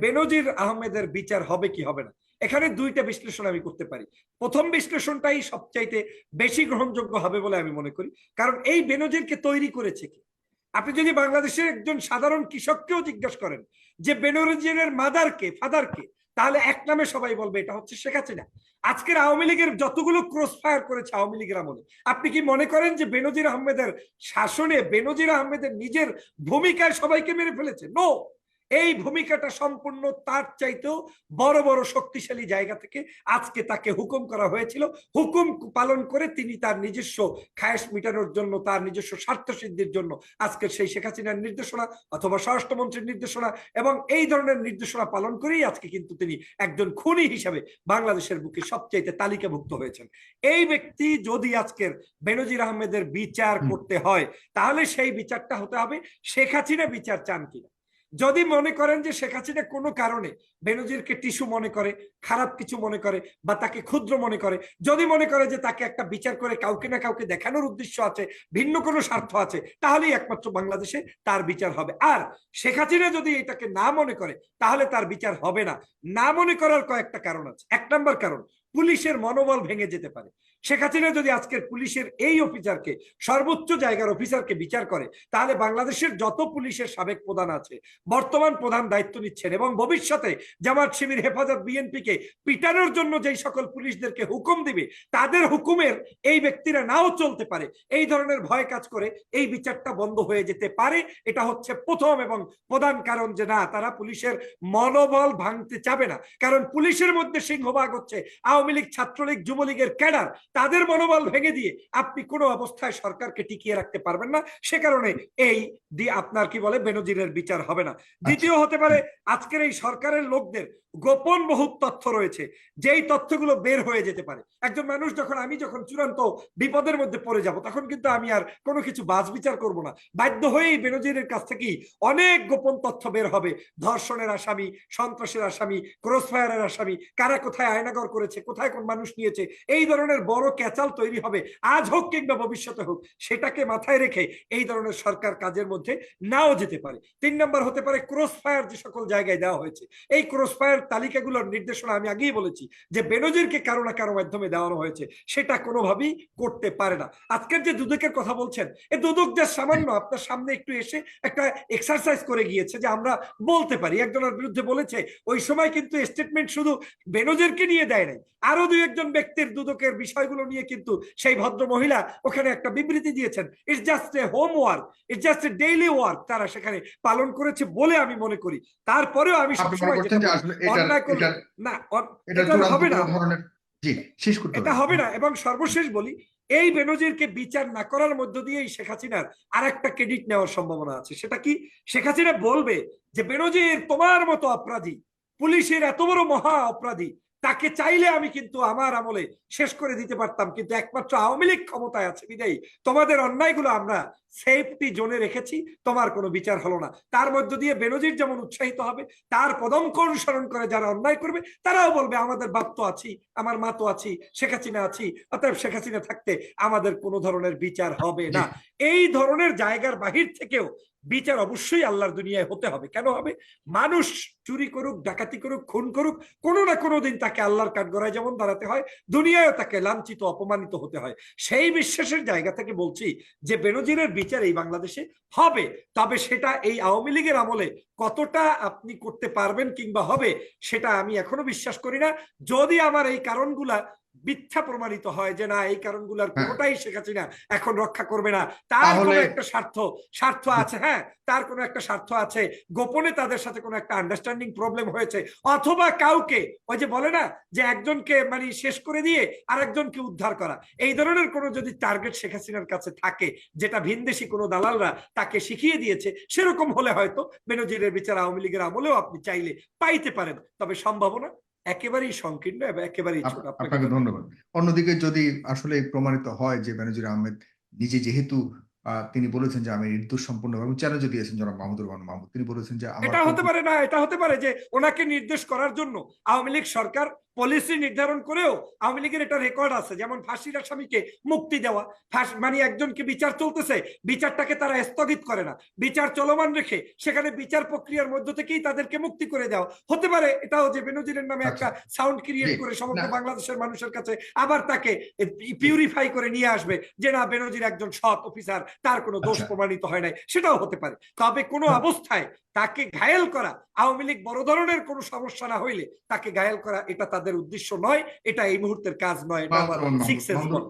বেনজির আহমেদের বিচার হবে কি হবে না, এখানে দুইটা বিশ্লেষণ আমি করতে পারি। প্রথম বিশ্লেষণটাই সবচাইতে বেশি গ্রহণযোগ্য হবে বলে আমি মনে করি, কারণ এই বেনজিরকে তৈরি করেছে কি? আপনি যদি বাংলাদেশের একজন সাধারণ কৃষককেও জিজ্ঞাসা করেন যে বেনজিরের মাদারকে ফাদারকে, তাহলে এক নামে সবাই বলবে এটা হচ্ছে শেখ হাসিনা। আজকের আওয়ামী লীগের যতগুলো ক্রস ফায়ার করেছে আওয়ামী লীগের আমলে, আপনি কি মনে করেন যে বেনজির আহমেদের শাসনে বেনজির আহমেদের নিজের ভূমিকায় সবাইকে মেরে ফেলেছে? নো, এই ভূমিকাটা সম্পূর্ণ তার চাইতেও বড় বড় শক্তিশালী জায়গা থেকে আজকে তাকে হুকুম করা হয়েছিল। হুকুম পালন করে তিনি তার নিজস্ব খায়েশ মিটানোর জন্য, তার নিজস্ব স্বার্থ সিদ্ধির জন্য আজকে সেই শেখ হাসিনার নির্দেশনা অথবা স্বরাষ্ট্রমন্ত্রীর নির্দেশনা এবং এই ধরনের নির্দেশনা পালন করেই আজকে কিন্তু তিনি একজন খুনি হিসাবে বাংলাদেশের বুকে সবচাইতে তালিকাভুক্ত হয়েছেন। এই ব্যক্তি যদি আজকের বেনজির আহমেদের বিচার করতে হয়, তাহলে সেই বিচারটা হতে হবে শেখ হাসিনা বিচার চান কিনা। যদি মনে করেন যে শেখ হাসিনা কোনো কারণে বেনজিরকে টিস্যু মনে করে, খারাপ কিছু মনে করে বা তাকে ক্ষুদ্র মনে করে, যদি মনে করে যে তাকে একটা বিচার করে কাউকে না কাউকে দেখানোর উদ্দেশ্য আছে, ভিন্ন কোনো স্বার্থ আছে, তাহলেই একমাত্র বাংলাদেশে তার বিচার হবে। আর শেখ হাসিনা যদি এটাকে না মনে করে, তাহলে তার বিচার হবে না। না মনে করার কয়েকটা কারণ আছে। এক নম্বর কারণ, পুলিশের মনোবল ভেঙে যেতে পারে। শেখ হাসিনা যদি আজকের পুলিশের এই অফিসারকে, সর্বোচ্চ জায়গার অফিসারকে বিচার করে, তাহলে বাংলাদেশের যত পুলিশের সাবেক প্রধান আছে, বর্তমান প্রধান দায়িত্ব নিচ্ছেন এবং ভবিষ্যতে জামাত শিবির হেফাজত বিএনপিকে পিটানোর জন্য যেই সকল পুলিশদেরকে হুকুম দিবে, তাদের হুকুমের এই ব্যক্তিরা নাও চলতে পারে। এই ধরনের ভয় কাজ করে এই বিচারটা বন্ধ হয়ে যেতে পারে। এটা হচ্ছে প্রথম এবং প্রধান কারণ, যে না, তারা পুলিশের মনোবল ভাঙতে চাবে না। কারণ পুলিশের মধ্যে সিংহভাগ হচ্ছে আওয়ামী লীগ, ছাত্রলীগ, যুবলীগের ক্যাডার। তাদের মনোবল ভেঙে দিয়ে আপনি কোনো অবস্থায় সরকারকে টিকিয়ে রাখতে পারবেন না। সে কারণে এই আপনার কি বলে বেনজিরের বিচার হবে না। দ্বিতীয় হতে পারে, আজকের এই সরকারের লোকদের গোপন বহুত তথ্য রয়েছে, যেই তথ্যগুলো বের হয়ে যেতে পারে। একজন মানুষ যখন, আমি যখন চূড়ান্ত বিপদের মধ্যে পড়ে যাব, তখন কিন্তু আমি আর কোনো কিছু বাজ বিচার করব না। বাধ্য হয়েই বেনজিরের কাছ থেকেই অনেক গোপন তথ্য বের হবে। ধর্ষণের আসামি, সন্ত্রাসের আসামি, ক্রস ফায়ারের আসামি, কারা কোথায় আয়নাগর করেছে, কোথায় কোন মানুষ নিয়েছে, এই ধরনের বড় ক্যাচাল তৈরি হবে, আজ হোক কিংবা ভবিষ্যতে হোক। সেটাকে মাথায় রেখে এই ধরনের সরকার কাজের মধ্যে নাও যেতে পারে। 3 নম্বর হতে পারে, ক্রস ফায়ার যে সকল জায়গায় দেওয়া হয়েছে, এই ক্রস ফায়ার তালিকাগুলোর নির্দেশনা আমি আগেই বলেছি যে বেনজিরকে কারো না কারো মাধ্যমে দেওয়ানো হয়েছে, সেটা কোনোভাবেই করতে পারে না। আজকের যে দুদকের কথা বলছেন, এই দুদক যে সামান্য আপনার সামনে একটু এসে একটা এক্সারসাইজ করে গিয়েছে, যে আমরা বলতে পারি একজনের বিরুদ্ধে বলেছে, ওই সময় কিন্তু স্টেটমেন্ট শুধু বেনজিরকে নিয়ে দেয় নাই, আরো দুই একজন ব্যক্তির দুদকের বিষয়গুলো নিয়ে কিন্তু সেই ভদ্র মহিলা ওখানে একটা বিবৃতি দিয়েছেন। It's just a homework, it's just a daily work, তারা সেখানে পালন করেছে বলে আমি মনে করি। তারপরেও আমি সবসময় অন্যায় করব না, এটা হবে না, এটা হবে না। এবং সর্বশেষ বলি, এই বেনজিরকে বিচার না করার মধ্য দিয়েই শেখ হাসিনার আর একটা ক্রেডিট নেওয়ার সম্ভাবনা আছে। সেটা কি? শেখ হাসিনা বলবে যে বেনজির তোমার মতো অপরাধী, পুলিশের এত বড় মহা অপরাধী, তাকে চাইলে আমি কিন্তু আমার আমলে শেষ করে দিতে পারতাম, কিন্তু একমাত্র আওয়ামী লীগ ক্ষমতায় আছে বিদায়ী তোমাদের অন্যায়গুলো আমরা সেফটি জোনে রেখেছি, তোমার কোনো বিচার হলো না। তার মধ্য দিয়ে বেনজির যেমন উৎসাহিত হবে, তার পদঙ্ক অনুসরণ করে যারা অন্যায় করবে তারাও বলবে আমাদের বাপ তো আছি, আমার মা তো আছি, শেখ হাসিনা আছি, অতএব শেখ হাসিনা থাকতে আমাদের কোনো ধরনের বিচার হবে না। এই ধরনের জায়গার বাহির থেকেও বিচার অবশ্যই আল্লাহর দুনিয়ায় হতে হবে। কেন হবে? মানুষ চুরি করুক, ডাকাতি করুক, খুন করুক, কোনো না কোনো দিন তাকে আল্লাহর কাঠগড়ায় যেমন দাঁড়াতে হয়, দুনিয়ায় তাকে লাঞ্ছিত, অপমানিত হতে হয়। সেই বিশ্বাসের জায়গা থেকে বলছি যে বেনজিরের বিচার এই বাংলাদেশে হবে। তবে সেটা এই আওয়ামী লীগের আমলে কতটা আপনি করতে পারবেন কিংবা হবে, সেটা আমি এখনো বিশ্বাস করি না। যদি আমার এই কারণগুলা মিথ্যা প্রমাণিত হয় যে না, এই কারণগুলোর কোনোটাই শেখ হাসিনা এখন রক্ষা করবে না, তার কোনো একটা স্বার্থ আছে, হ্যাঁ, তার কোনো একটা স্বার্থ আছে, গোপনে তাদের সাথে কোনো একটা আন্ডারস্ট্যান্ডিং প্রবলেম হয়েছে, অথবা কাউকে, ওই যে বলে না যে একজনকে মানে শেষ করে দিয়ে আর একজনকে উদ্ধার করা, এই ধরনের কোনো যদি টার্গেট শেখ হাসিনার কাছে থাকে, যেটা ভিনদেশি কোনো দালালরা তাকে শিখিয়ে দিয়েছে, সেরকম হলে হয়তো বেনজিরের বিচার আওয়ামী লীগের আমলেও আপনি চাইলে পাইতে পারেন। তবে সম্ভাবনা একেবারেই সংকীর্ণ এবং একেবারেই ছোট। আপনাকে ধন্যবাদ। অন্যদিকে যদি আসলে প্রমাণিত হয় যে বেনজির আহমেদ নিজে, যেহেতু তিনি বলেছেন যে আমি নির্দোষ সম্পূর্ণভাবে, চ্যালেঞ্জ দিয়েছেন জনাব মাহমুদুর রহমান মাহমুদ, তিনি বলেছেন যে এটা হতে পারে না, এটা হতে পারে যে ওনাকে নির্দেশ করার জন্য আওয়ামী লীগ সরকার পলিসি নির্ধারণ করেও আওয়ামী লীগের এটা রেকর্ড আছে, যেমন ফাঁসির আসামিকে মুক্তি দেওয়া, মানে একজনকে বিচার চলতেছে, বিচারটাকে তারা স্থগিত করে না, বিচার চলমান রেখে সেখানে বিচার প্রক্রিয়ার মধ্য থেকেই তাদেরকে মুক্তি করে দেওয়া হতে পারে। এটাও যে বেনজিরের নামে একটা সাউন্ড ক্রিয়েট করে সমগ্র বাংলাদেশের মানুষের কাছে আবার তাকে পিউরিফাই করে নিয়ে আসবে যে না, বেনজির একজন সৎ অফিসার, তার কোনো দোষ প্রমাণিত হয় নাই, সেটাও হতে পারে। তবে কোনো অবস্থায় তাকে ঘায়েল করা, আওয়ামী লীগ বড় ধরনের কোনো সমস্যা না হইলে তাকে ঘায়েল করা, এটা তাদের উদ্দেশ্য নয়, এটা এই মুহূর্তের কাজ নয়, এটা আমার সিক্স সেন্স বলে।